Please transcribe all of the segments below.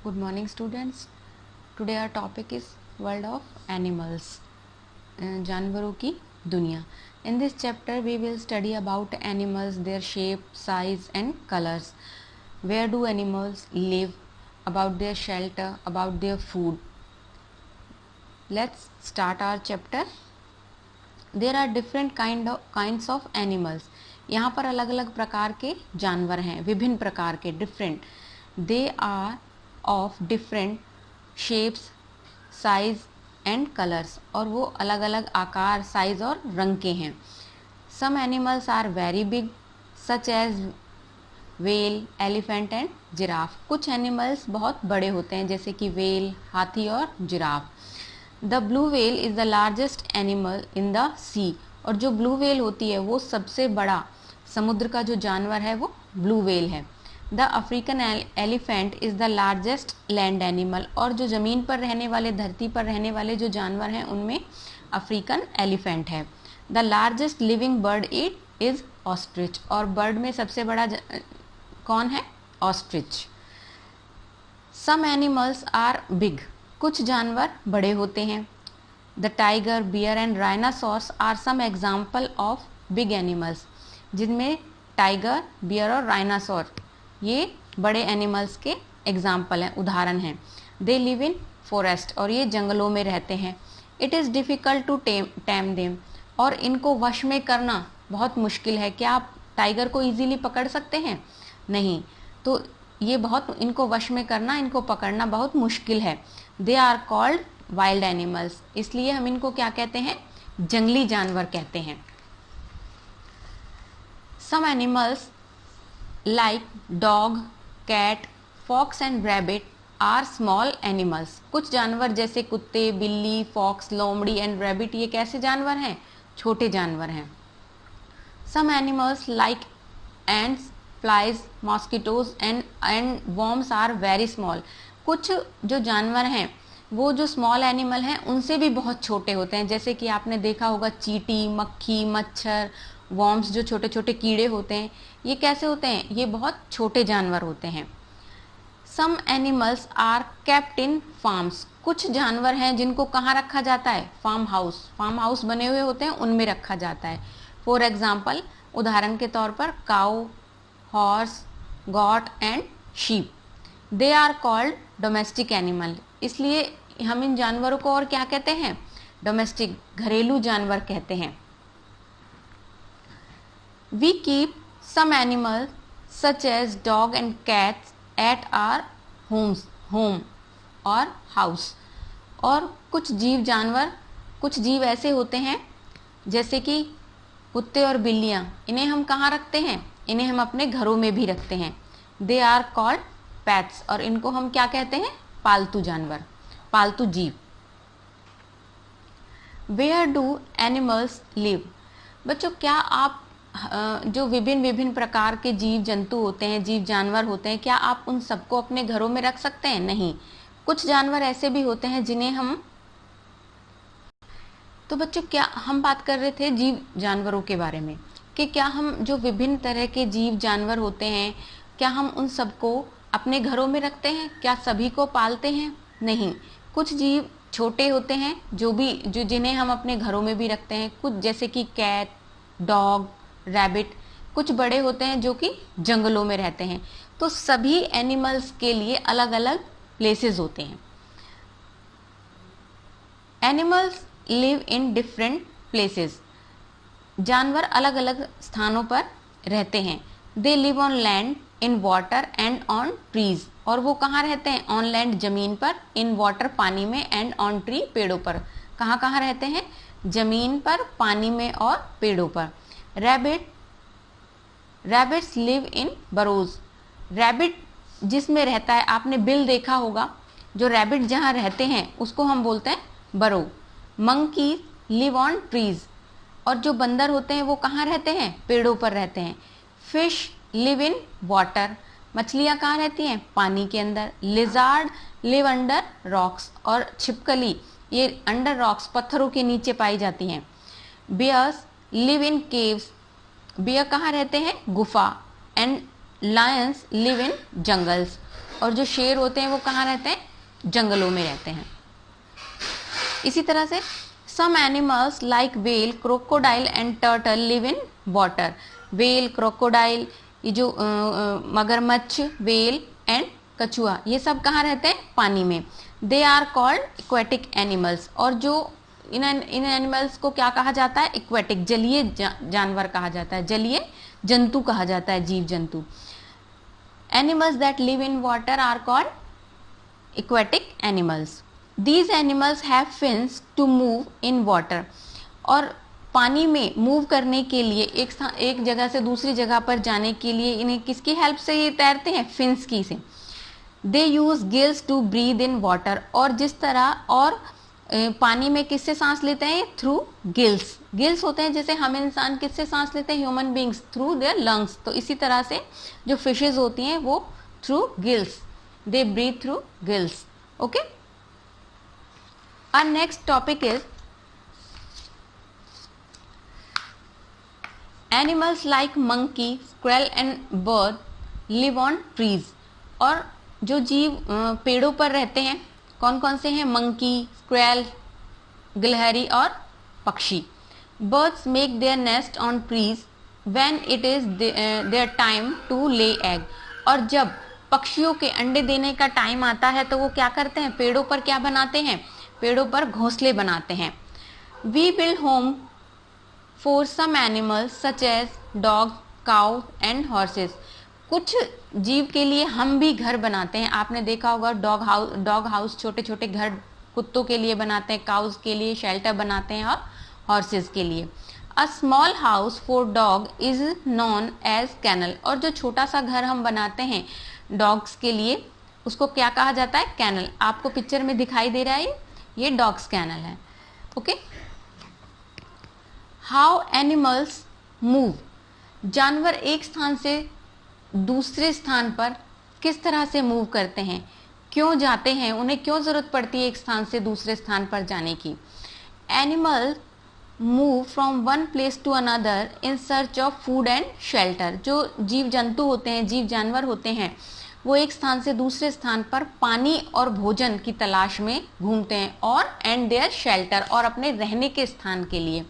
Good morning, students. Today our topic is world of animals. जानवरों की दुनिया. In this chapter we will study about animals, their shape, size and colors. Where do animals live? About their shelter, about their food. Let's start our chapter. There are different kinds of animals. यहाँ पर अलग अलग प्रकार के जानवर हैं, विभिन्न प्रकार के, different. They are of different shapes, size and colors. और वो अलग अलग आकार, साइज और रंग के हैं. Some animals are very big, such as whale, elephant and giraffe. कुछ एनिमल्स बहुत बड़े होते हैं जैसे कि whale, हाथी और giraffe. The blue whale is the largest animal in the sea. और जो ब्लू व्हेल होती है वो सबसे बड़ा समुद्र का जो जानवर है वो ब्लू व्हेल है. The African elephant is the largest land animal. और जो ज़मीन पर रहने वाले, धरती पर रहने वाले जो जानवर हैं उनमें अफ्रीकन एलिफेंट है. The largest living bird it is ostrich. और बर्ड में सबसे बड़ा कौन है? Ostrich. Some animals are big. कुछ जानवर बड़े होते हैं. The tiger, bear and rhinoceroses are some example of big animals. जिनमें टाइगर, बियर और राइनासोर ये बड़े एनिमल्स के एग्जाम्पल हैं, उदाहरण हैं. They live in forest. और ये जंगलों में रहते हैं. It is difficult to tame them. और इनको वश में करना बहुत मुश्किल है. क्या आप टाइगर को इजीली पकड़ सकते हैं? नहीं. तो ये बहुत, इनको वश में करना, इनको पकड़ना बहुत मुश्किल है. They are called wild animals. इसलिए हम इनको क्या कहते हैं? जंगली जानवर कहते हैं. Some animals like dog, cat, fox and rabbit are small animals. कुछ जानवर जैसे कुत्ते, बिल्ली, फॉक्स, लोमड़ी एंड रैबिट ये कैसे जानवर हैं? छोटे जानवर हैं. Some animals like ants, flies, mosquitoes and worms are very small. कुछ जो जानवर हैं वो जो स्मॉल एनिमल हैं उनसे भी बहुत छोटे होते हैं. जैसे कि आपने देखा होगा चींटी, मक्खी, मच्छर, वॉर्म्स जो छोटे छोटे कीड़े होते हैं, ये कैसे होते हैं? ये बहुत छोटे जानवर होते हैं. Some animals are kept in farms. कुछ जानवर हैं जिनको कहाँ रखा जाता है? Farm house. फार्म हाउस बने हुए होते हैं, उनमें रखा जाता है. फॉर एग्जाम्पल, उदाहरण के तौर पर cow, horse, goat and sheep. They are called domestic animal. इसलिए हम इन जानवरों को और क्या कहते हैं? डोमेस्टिक, घरेलू जानवर कहते हैं. We keep some animals such as dog and cats at our home or house. और कुछ जीव ऐसे होते हैं जैसे कि कुत्ते और बिल्लियाँ, इन्हें हम कहाँ रखते हैं? इन्हें हम अपने घरों में भी रखते हैं. They are called pets. और इनको हम क्या कहते हैं? पालतू जानवर, पालतू जीव. Where do animals live? बच्चों, क्या आप जो विभिन्न प्रकार के जीव जंतु होते हैं, जीव जानवर होते हैं, क्या आप उन सबको अपने घरों में रख सकते हैं? नहीं. कुछ जानवर ऐसे भी होते हैं जिन्हें हम, तो बच्चों क्या हम बात कर रहे थे जीव जानवरों के बारे में, कि क्या हम जो विभिन्न तरह के जीव जानवर होते हैं, क्या हम उन सबको अपने घरों में रखते हैं? क्या सभी को पालते हैं? नहीं. कुछ जीव छोटे होते हैं जो जिन्हें हम अपने घरों में भी रखते हैं. कुछ जैसे कि कैट, डॉग, रैबिट. कुछ बड़े होते हैं जो कि जंगलों में रहते हैं. तो सभी एनिमल्स के लिए अलग अलग प्लेसेस होते हैं. Animals live in different places. जानवर अलग अलग स्थानों पर रहते हैं. They live on land, in water and on trees. और वो कहाँ रहते हैं? ऑन लैंड, जमीन पर, इन वाटर, पानी में, एंड ऑन ट्री, पेड़ों पर. कहाँ कहाँ रहते हैं? जमीन पर, पानी में और पेड़ों पर. Rabbits live in burrows. Rabbit जिसमें रहता है, आपने बिल देखा होगा, जो रैबिट जहाँ रहते हैं उसको हम बोलते हैं बरो. Monkey live on trees. और जो बंदर होते हैं वो कहाँ रहते हैं? पेड़ों पर रहते हैं. Fish live in water. मछलियाँ कहाँ रहती हैं? पानी के अंदर. Lizard live under rocks. और छिपकली ये अंडर रॉक्स, पत्थरों के नीचे पाई जाती हैं. Bears live in caves. Bear कहाँ रहते हैं? गुफा. And lions live in jungles. और जो शेर होते हैं वो कहाँ रहते हैं? जंगलों में रहते हैं। इसी तरह से some animals like whale, crocodile and turtle live in water. Whale, crocodile, ये जो मगरमच्छ, व्हेल एंड कछुआ, ये सब कहाँ रहते हैं? पानी में। They are called aquatic animals. और जो इन एनिमल्स को क्या कहा जाता है? एक्वेटिक, जलीय जानवर कहा जाता है, जलीय जंतु कहा जाता है, जीव जंतु। Animals that live in water are called aquatic animals. These animals have fins to move in water। और पानी में मूव करने के लिए, एक जगह से दूसरी जगह पर जाने के लिए इन्हें किसकी हेल्प से ये तैरते हैं? फिन्स की से। They use gills to breathe in water। और जिस तरह और पानी में किससे सांस लेते हैं? Through gills. गिल्स होते हैं जैसे हम इंसान किससे सांस लेते हैं? Human beings, through their lungs. तो इसी तरह से जो फिशेज होती हैं वो through gills, they breathe through gills. Okay. Our next topic is animals like monkey, squirrel and bird live on trees। और जो जीव पेड़ों पर रहते हैं कौन कौन से हैं? मंकी, स्क्वेरल, गिलहरी और पक्षी। Birds make their nest on trees when it is their time to lay egg। और जब पक्षियों के अंडे देने का टाइम आता है तो वो क्या करते हैं? पेड़ों पर क्या बनाते हैं? पेड़ों पर घोंसले बनाते हैं। We build home for some animals such as dog, cow and horses. कुछ जीव के लिए हम भी घर बनाते हैं। आपने देखा होगा डॉग हाउस, छोटे छोटे घर कुत्तों के लिए बनाते हैं, काउस के लिए शेल्टर बनाते हैं और हॉर्सेस के लिए। A small house for dog is known as kennel. और जो छोटा सा घर हम बनाते हैं डॉग्स के लिए उसको क्या कहा जाता है? कैनल। आपको पिक्चर में दिखाई दे रहा है, ये डॉग्स कैनल है। ओके। How animals move. जानवर एक स्थान से दूसरे स्थान पर किस तरह से मूव करते हैं, क्यों जाते हैं, उन्हें क्यों जरूरत पड़ती है एक स्थान से दूसरे स्थान पर जाने की। Animal move from one place to another in search of food and shelter. जो जीव जंतु होते हैं, जीव जानवर होते हैं, वो एक स्थान से दूसरे स्थान पर पानी और भोजन की तलाश में घूमते हैं, और एंड देयर शेल्टर, और अपने रहने के स्थान के लिए।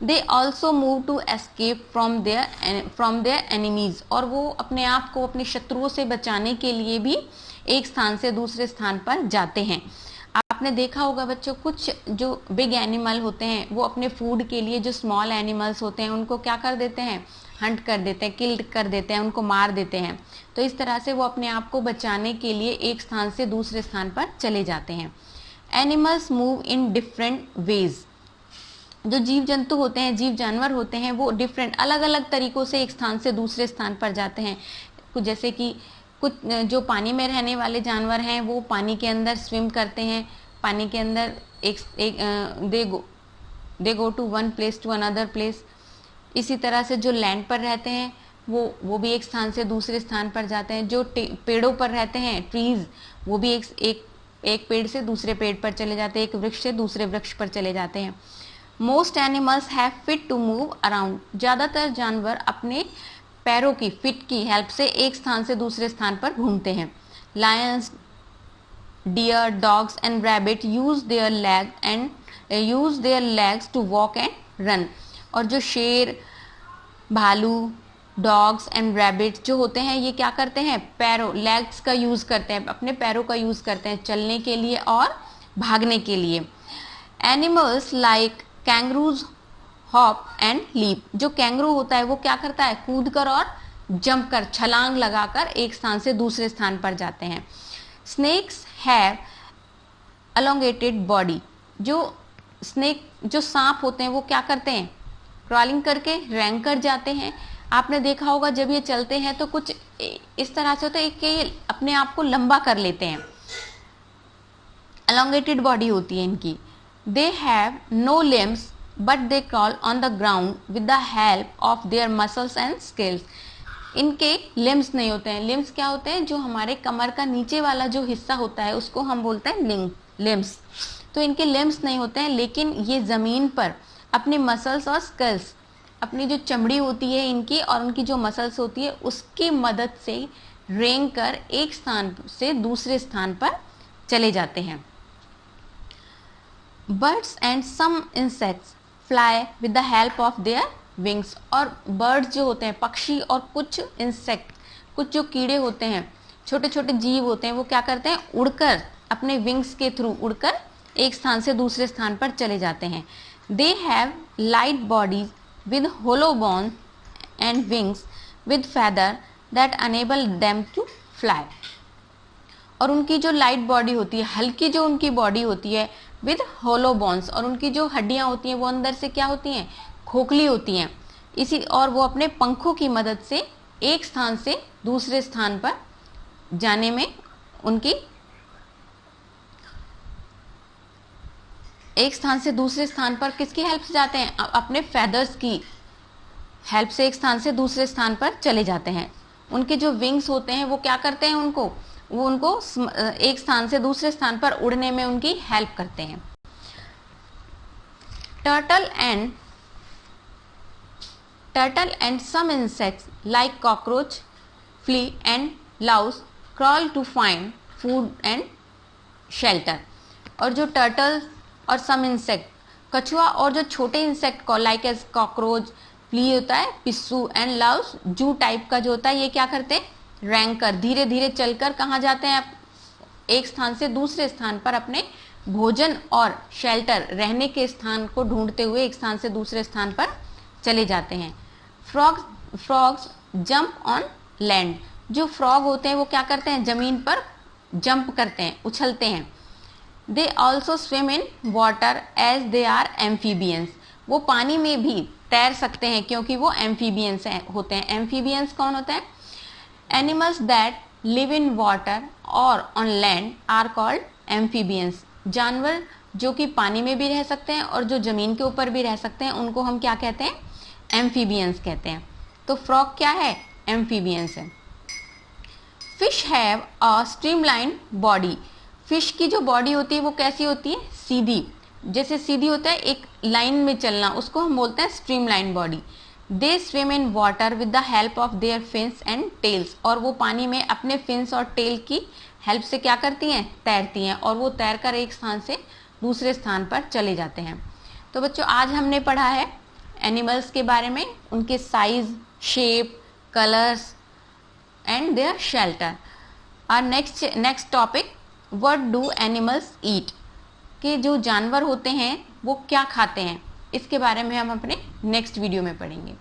They also move to escape from their enemies. और वो अपने आप को अपने शत्रुओं से बचाने के लिए भी एक स्थान से दूसरे स्थान पर जाते हैं। आपने देखा होगा बच्चों, कुछ जो बिग एनिमल होते हैं वो अपने फूड के लिए जो स्मॉल एनिमल्स होते हैं उनको क्या कर देते हैं? हंट कर देते हैं, किल्ड कर देते हैं, उनको मार देते हैं। तो इस तरह से वो अपने आप को बचाने के लिए एक स्थान से दूसरे स्थान पर चले जाते हैं। Animals move in different ways. जो जीव जंतु होते हैं, जीव जानवर होते हैं, वो डिफरेंट अलग अलग तरीकों से एक स्थान से दूसरे स्थान पर जाते हैं। कुछ जैसे कि कुछ जो पानी में रहने वाले जानवर हैं वो पानी के अंदर स्विम करते हैं, पानी के अंदर they go to one place to another place. इसी तरह से जो लैंड पर रहते हैं वो भी एक स्थान से दूसरे स्थान पर जाते हैं। जो पेड़ों पर रहते हैं, ट्रीज, वो भी एक पेड़ से दूसरे पेड़ पर चले जाते हैं, एक वृक्ष से दूसरे वृक्ष पर चले जाते हैं। Most animals have feet to move around. ज़्यादातर जानवर अपने पैरों की फीट की हेल्प से एक स्थान से दूसरे स्थान पर घूमते हैं। Lions, deer, dogs and rabbit use their legs to walk and run. और जो शेर, भालू, डॉग्स एंड रैबिट्स जो होते हैं ये क्या करते हैं? पैरों, लेग्स का यूज करते हैं, अपने पैरों का यूज करते हैं चलने के लिए और भागने के लिए। Animals like kangaroos hop and leap. जो कैंगरू होता है वो क्या करता है? कूद कर और जंप कर, छलांग लगाकर एक स्थान से दूसरे स्थान पर जाते हैं। Snakes have elongated body. जो सांप होते हैं वो क्या करते हैं? क्रॉलिंग करके रैंक कर जाते हैं। आपने देखा होगा जब ये चलते हैं तो कुछ इस तरह से होता है कि ये अपने आप को लंबा कर लेते हैं, अलोंगेटेड बॉडी होती है इनकी। They have no limbs but they crawl on the ground with the help of their muscles and skills. इनके लिम्स नहीं होते हैं। लिम्स क्या होते हैं? जो हमारे कमर का नीचे वाला जो हिस्सा होता है उसको हम बोलते हैं लिम्स। तो इनके लिम्स नहीं होते हैं, लेकिन ये ज़मीन पर अपनी मसल्स और स्किल्स, अपनी जो चमड़ी होती है इनकी और उनकी जो मसल्स होती है उसकी मदद से रेंग कर एक स्थान से दूसरे स्थान पर चले जाते हैं। Birds and some insects fly with the help of their wings. और बर्ड्स जो होते हैं, पक्षी, और कुछ इंसेक्ट, कुछ जो कीड़े होते हैं, छोटे छोटे जीव होते हैं, वो क्या करते हैं, उड़कर अपने विंग्स के थ्रू उड़कर एक स्थान से दूसरे स्थान पर चले जाते हैं। They have light bodies with hollow bone and wings with feather that enable them to fly. और उनकी जो लाइट बॉडी होती है, हल्की जो उनकी बॉडी होती है, विद होलो बोन्स, और उनकी जो हड्डियां होती हैं वो अंदर से क्या होती हैं, खोखली होती हैं। इसी और वो अपने पंखों की मदद से एक स्थान से दूसरे स्थान पर जाने में उनकी, एक स्थान से दूसरे स्थान पर किसकी हेल्प से जाते हैं, अपने फेदर्स की हेल्प से एक स्थान से दूसरे स्थान पर चले जाते हैं। उनके जो विंग्स होते हैं वो क्या करते हैं, उनको एक स्थान से दूसरे स्थान पर उड़ने में उनकी हेल्प करते हैं। Turtle and some insects like cockroach, flea and louse crawl to find food and shelter। और जो टर्टल और सम इंसेक्ट, कछुआ और जो छोटे इंसेक्ट को लाइक एज कॉकरोच, फ्ली होता है पिस्सू, एंड लाउस जू टाइप का जो होता है, ये क्या करते हैं, रैंक कर धीरे धीरे चलकर कहाँ जाते हैं, एक स्थान से दूसरे स्थान पर अपने भोजन और शेल्टर, रहने के स्थान को ढूंढते हुए एक स्थान से दूसरे स्थान पर चले जाते हैं। Frogs jump on land. जो फ्रॉग होते हैं वो क्या करते हैं, जमीन पर जंप करते हैं, उछलते हैं। They also swim in water as they are amphibians. वो पानी में भी तैर सकते हैं क्योंकि वो एम्फीबियंस होते हैं। एम्फीबियंस कौन होता है, animals that live in water और on land are called amphibians. जानवर जो कि पानी में भी रह सकते हैं और जो जमीन के ऊपर भी रह सकते हैं, उनको हम क्या कहते हैं, एम्फीबियंस कहते हैं। तो फ्रॉग क्या है, एम्फीबियंस है। Fish have a streamline body. Fish की जो बॉडी होती है वो कैसी होती है, सीधी, जैसे सीधी होता है एक लाइन में चलना, उसको हम बोलते हैं streamline body. They swim in water with the help of their fins and tails. और वो पानी में अपने फिन्स और टेल की हेल्प से क्या करती हैं, तैरती हैं, और वो तैरकर एक स्थान से दूसरे स्थान पर चले जाते हैं। तो बच्चों, आज हमने पढ़ा है एनिमल्स के बारे में, उनके size, shape, colours and their shelter। Our next topic, what do animals eat? कि जो जानवर होते हैं वो क्या खाते हैं, इसके बारे में हम अपने नेक्स्ट वीडियो में पढ़ेंगे।